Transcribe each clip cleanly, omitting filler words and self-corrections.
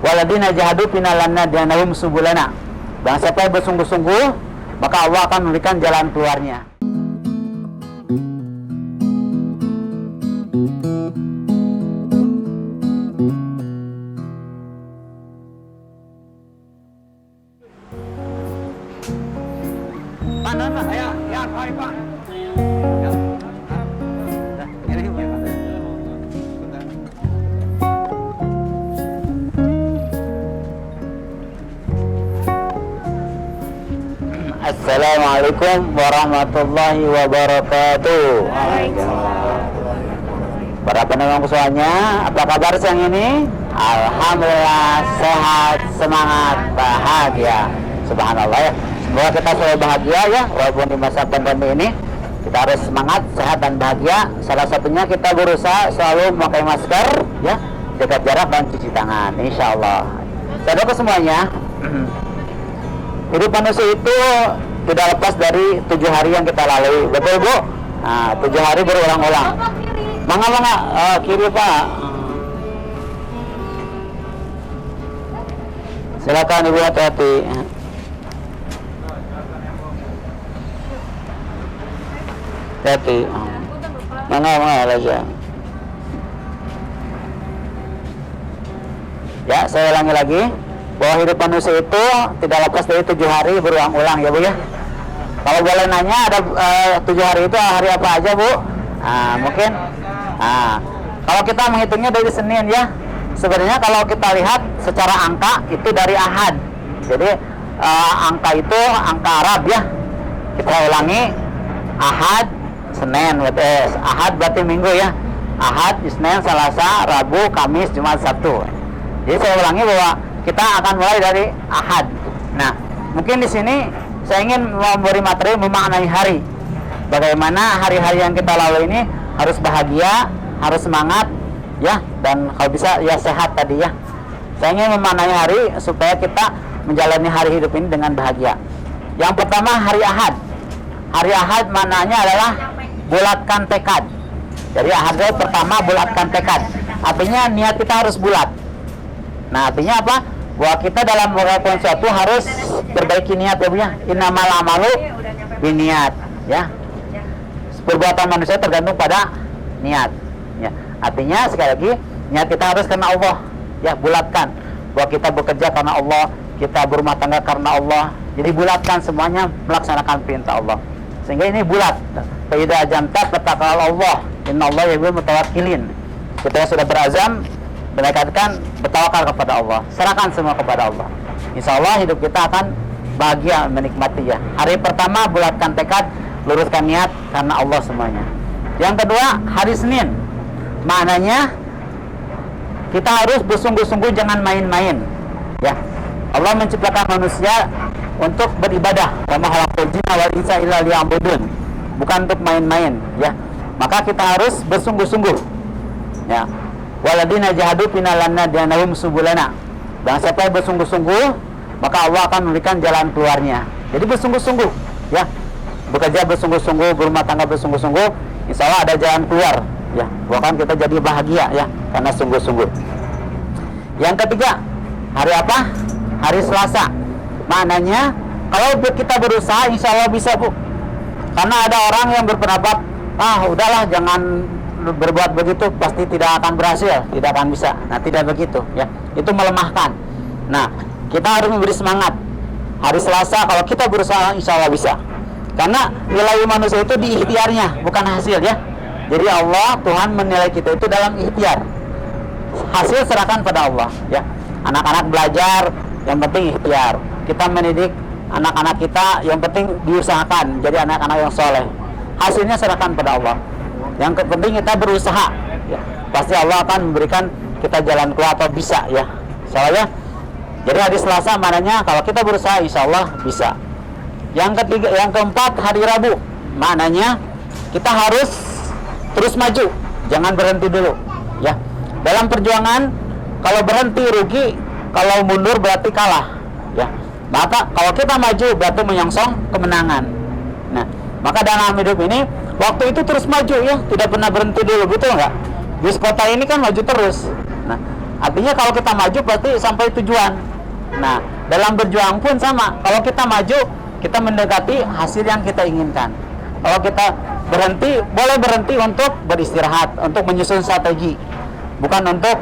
Waladina jahadu fina lanahdiyannahum subulana. Dan siapa yang bersungguh-sungguh, maka Allah akan memberikan jalan keluarnya. Assalamualaikum warahmatullahi wabarakatuh. Para pendengar semuanya, apa kabar siang ini? Alhamdulillah sehat, semangat, bahagia. Subhanallah ya. Semoga kita selalu bahagia ya, walaupun di masa pandemi ini kita harus semangat, sehat dan bahagia. Salah satunya kita berusaha selalu memakai masker ya, jaga jarak dan cuci tangan, insya Allah. Saudara semuanya, hidup manusia itu tidak lepas dari 7 hari yang kita lalui, betul Bu? Nah, 7 hari berulang-ulang. Mangga, kiri Pak. Silakan Ibu, hati-hati. Hati. Mangga aja. Ya, saya ulangi lagi bahwa hidup manusia itu tidak lepas dari 7 hari berulang-ulang ya Bu ya. Kalau boleh nanya, ada 7 hari itu hari apa aja Bu? Mungkin kalau kita menghitungnya dari Senin ya, sebenarnya kalau kita lihat secara angka itu dari Ahad. Jadi angka itu angka Arab ya. Kita ulangi, Ahad, Senin, Ahad berarti Minggu ya. Ahad, Senin, Selasa, Rabu, Kamis, Jumat, Sabtu. Jadi saya ulangi bahwa kita akan mulai dari Ahad. Nah, mungkin di sini saya ingin memberi materi memaknai hari. Bagaimana hari-hari yang kita lalui ini harus bahagia, harus semangat, ya, dan kalau bisa ya sehat tadi ya. Saya ingin memaknai hari supaya kita menjalani hari hidup ini dengan bahagia. Yang pertama hari Ahad. Hari Ahad maknanya adalah bulatkan tekad. Jadi Ahad itu pertama bulatkan tekad. Artinya niat kita harus bulat. Nah, artinya apa? Bahwa kita dalam melakukan sesuatu harus perbaiki niat ya Bu ya. Innamal amalu biniat ya. Perbuatan manusia tergantung pada niat ya. Artinya sekali lagi niat kita harus karena Allah ya, bulatkan bahwa kita bekerja karena Allah, kita berumah tangga karena Allah. Jadi bulatkan semuanya melaksanakan perintah Allah. Sehingga ini bulat. Fa idza ajamta fattaqal Allah. Innallaha yuhibbul mutawakkilin. Kita sudah berazam mendekatkan, bertawakal kepada Allah, serahkan semua kepada Allah. Insya Allah hidup kita akan bahagia menikmati ya. Hari pertama bulatkan tekad, luruskan niat karena Allah semuanya. Yang kedua hari Senin, maknanya kita harus bersungguh-sungguh, jangan main-main ya. Allah menciptakan manusia untuk beribadah, wa ma khalaqtul jinna wal insa illa liya'budun, bukan untuk main-main ya. Maka kita harus bersungguh-sungguh ya. Waladina jahadu fina lanahdiyannahum subulana. Dan siapa yang bersungguh-sungguh, maka Allah akan memberikan jalan keluarnya. Jadi bersungguh-sungguh ya. Bekerja bersungguh-sungguh, berumah tangga bersungguh-sungguh, insya Allah ada jalan keluar ya. Bahkan kita jadi bahagia ya, karena sungguh-sungguh. Yang ketiga, hari apa? Hari Selasa. Maknanya kalau kita berusaha insya Allah bisa Bu. Karena ada orang yang berpendapat, udahlah jangan berbuat begitu, pasti tidak akan berhasil, tidak akan bisa. Nah, tidak begitu ya. Itu melemahkan. Nah, kita harus memberi semangat. Hari Selasa kalau kita berusaha insya Allah bisa. Karena nilai manusia itu di ikhtiarnya, bukan hasil ya. Jadi Allah, Tuhan menilai kita itu dalam ikhtiar. Hasil serahkan pada Allah ya. Anak-anak belajar, yang penting ikhtiar. Kita mendidik anak-anak kita, yang penting diusahakan jadi anak-anak yang soleh. Hasilnya serahkan pada Allah. Yang penting kita berusaha ya. Pasti Allah akan memberikan kita jalan keluar atau bisa ya. Soalnya jadi hari Selasa maknanya kalau kita berusaha insya Allah bisa. Yang keempat hari Rabu, maknanya kita harus terus maju, jangan berhenti dulu ya. Dalam perjuangan kalau berhenti rugi, kalau mundur berarti kalah ya. Maka kalau kita maju berarti menyongsong kemenangan. Nah, maka dalam hidup ini waktu itu terus maju ya, tidak pernah berhenti dulu, betul nggak? Bus kota ini kan maju terus. Nah, Artinya kalau kita maju pasti sampai tujuan. Nah, dalam berjuang pun sama. Kalau kita maju, kita mendekati hasil yang kita inginkan. Kalau kita berhenti, boleh berhenti untuk beristirahat, untuk menyusun strategi, bukan untuk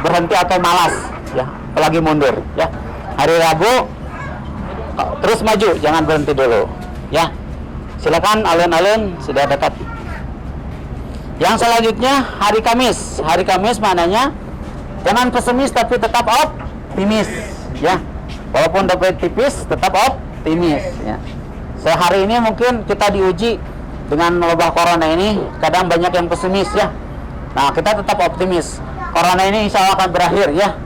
berhenti atau malas, ya, apalagi mundur, ya. Hari Rabu terus maju, jangan berhenti dulu, ya. Silakan alun-alun sudah dekat. Yang selanjutnya hari Kamis. Hari Kamis maknanya jangan pesimis tapi tetap optimis, ya. Walaupun dapat tipis, tetap optimis, ya. Sehari ini mungkin kita diuji dengan wabah corona ini, kadang banyak yang pesimis, ya. Nah, kita tetap optimis. Corona ini insya Allah akan berakhir, ya,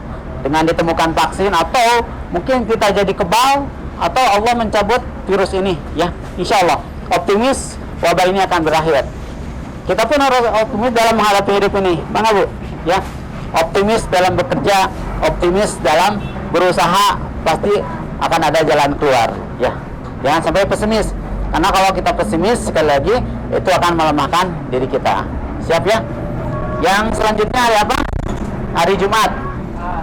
dengan ditemukan vaksin, atau mungkin kita jadi kebal, atau Allah mencabut virus ini, ya. Insya Allah optimis wabah ini akan berakhir. Kita pun harus optimis dalam menghadapi hidup ini, Bang Bu, ya. Optimis dalam bekerja, optimis dalam berusaha, pasti akan ada jalan keluar, ya. Jangan sampai pesimis, karena kalau kita pesimis, sekali lagi itu akan melemahkan diri kita. Siap, ya? Yang selanjutnya hari apa? Hari Jumat.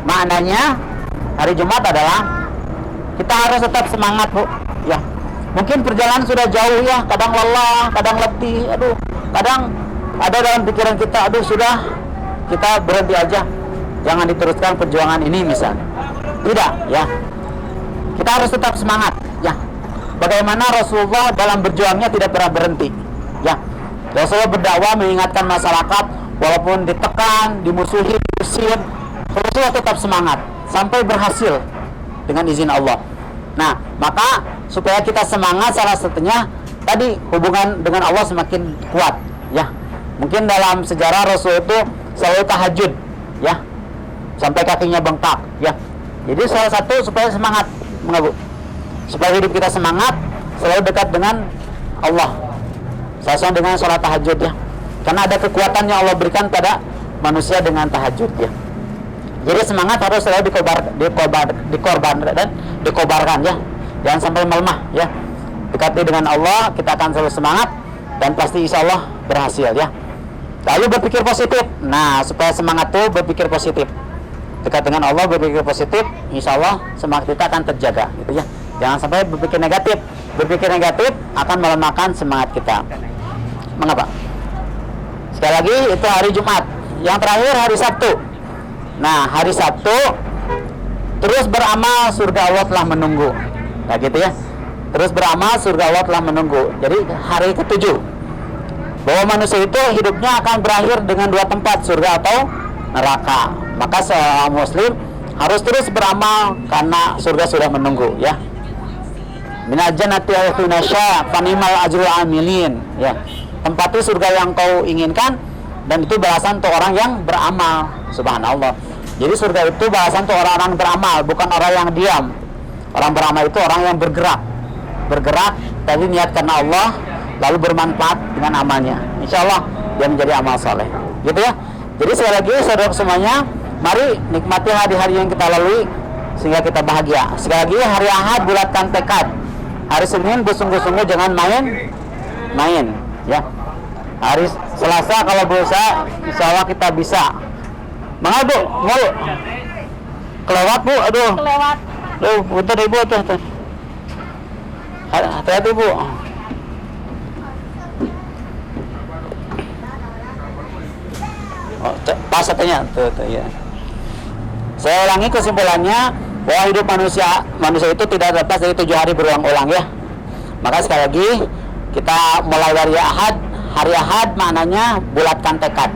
Maknanya hari Jumat adalah kita harus tetap semangat, Bu, ya. Mungkin perjalanan sudah jauh, ya, kadang lelah, kadang letih, aduh, kadang ada dalam pikiran kita, aduh, sudah, kita berhenti aja, jangan diteruskan perjuangan ini misalnya. Tidak, ya. Kita harus tetap semangat, ya. Bagaimana Rasulullah dalam berjuangnya tidak pernah berhenti, ya. Rasulullah berdakwah mengingatkan masyarakat, walaupun ditekan, dimusuhi, diusir, Rasulullah tetap semangat sampai berhasil dengan izin Allah. Nah, maka supaya kita semangat, salah satunya tadi hubungan dengan Allah semakin kuat, ya. Mungkin dalam sejarah Rasul itu selalu tahajud, ya, sampai kakinya bengkak, ya. Jadi salah satu supaya semangat, Bu, supaya hidup kita semangat, selalu dekat dengan Allah, sesuai dengan sholat tahajud, ya. Karena ada kekuatan yang Allah berikan pada manusia dengan tahajud, ya. Jadi semangat harus selalu dikobarkan, ya. Jangan sampai melemah, ya. Dekati dengan Allah, kita akan selalu semangat dan pasti insya Allah berhasil, ya. Lalu berpikir positif. Nah, supaya semangat tuh berpikir positif, dekat dengan Allah, berpikir positif, insya Allah semangat kita akan terjaga, gitu, ya. Jangan sampai berpikir negatif. Berpikir negatif akan melemahkan semangat kita. Mengapa? Sekali lagi, itu hari Jumat. Yang terakhir hari Sabtu. Nah, hari Sabtu, terus beramal, surga Allah telah menunggu. Nah, gitu, ya. Terus beramal, surga Allah telah menunggu. Jadi hari ketujuh, bahwa manusia itu hidupnya akan berakhir dengan dua tempat, surga atau neraka. Maka seorang muslim harus terus beramal karena surga sudah menunggu, ya. Minal jannati haythu nasya fanimal ajrul amilin, ya. Tempat itu surga yang kau inginkan, dan itu balasan untuk orang yang beramal. Subhanallah. Jadi surga itu balasan untuk orang-orang beramal, bukan orang yang diam. Orang beramal itu orang yang bergerak, tadi niat karena Allah, lalu bermanfaat dengan amalnya. Insya Allah dia menjadi amal soleh, gitu, ya. Jadi sekali lagi saudara semuanya, mari nikmati hari-hari yang kita lalui sehingga kita bahagia. Sekali lagi, hari Ahad bulatkan tekad, hari Senin bersungguh-sungguh jangan main, ya. Hari Selasa kalau berusaha, insya Allah kita bisa. Mana, Bu? Mau kelewat, Bu? Aduh. Kelewat. Bentar, Ibu, tuh. Hati-hati, Bu. Oh, pas katanya, tuh, ya. Saya ulangi kesimpulannya, bahwa hidup manusia itu tidak lepas dari 7 hari berulang-ulang, ya. Maka sekali lagi kita mulai dari hari Ahad maknanya bulatkan tekad,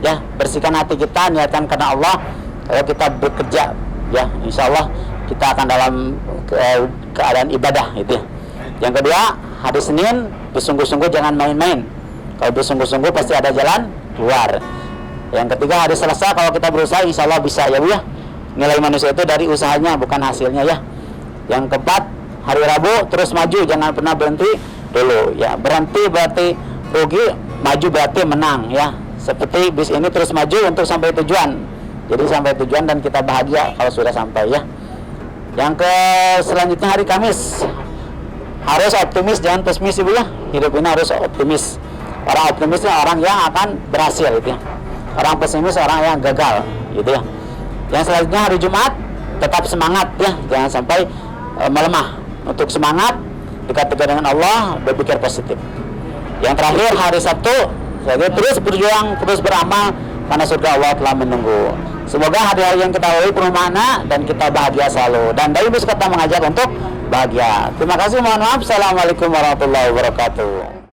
ya, bersihkan hati kita, niatkan karena Allah, kalau kita bekerja, ya, insya Allah kita akan dalam keadaan ibadah, gitu, ya. Yang kedua, hari Senin bersungguh-sungguh jangan main-main. Kalau bersungguh-sungguh pasti ada jalan keluar. Yang ketiga, hari Selasa kalau kita berusaha insya Allah bisa, ya, Bu, ya. Nilai manusia itu dari usahanya, bukan hasilnya, ya. Yang keempat, hari Rabu terus maju, jangan pernah berhenti dulu, ya. Berhenti berarti rugi, maju berarti menang, ya. Seperti bis ini terus maju untuk sampai tujuan. Jadi sampai tujuan dan kita bahagia kalau sudah sampai, ya. Yang selanjutnya hari Kamis, harus optimis, jangan pesimis, Ibu, ya. Hidup ini harus optimis. Orang optimisnya orang yang akan berhasil, gitu, ya. Orang pesimis orang yang gagal, gitu, ya. Yang selanjutnya hari Jumat tetap semangat ya, jangan sampai melemah. Untuk semangat, dekat dengan Allah, berpikir positif. Yang terakhir hari Sabtu, jadi terus berjuang, terus beramal, karena surga Allah telah menunggu. Semoga hari-hari yang kita lalui penuh makna dan kita bahagia selalu. Dan dari Bus Kota mengajak untuk bahagia. Terima kasih, mohon maaf. Assalamualaikum warahmatullahi wabarakatuh.